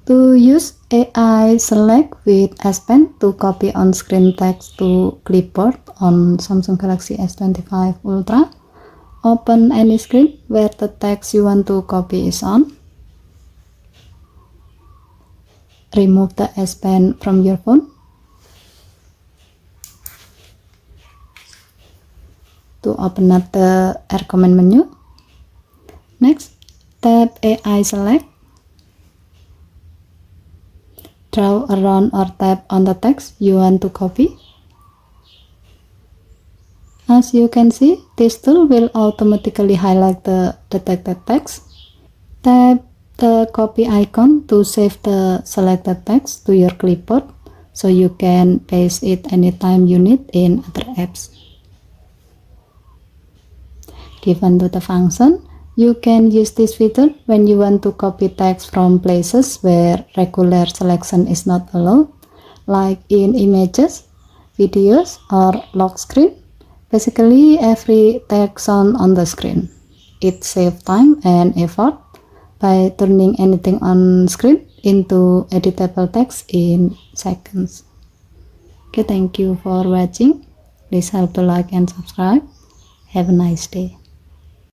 To use AI Select with S Pen to copy on-screen text to clipboard on Samsung Galaxy S25 Ultra, open any screen where the text you want to copy is on. Remove the S Pen from your phone. To open up the recommend menu. Next, tap AI Select. Draw around or tap on the text you want to copy. As you can see, this tool will automatically highlight the detected text. Tap the copy icon to save the selected text to your clipboard so you can paste it anytime you need in other apps. Given to the function, you can use this feature when you want to copy text from places where regular selection is not allowed, like in images, videos, or lock screen. Basically, every text on the screen. It saves time and effort by turning anything on screen into editable text in seconds. Okay, thank you for watching. Please help to like and subscribe. Have a nice day.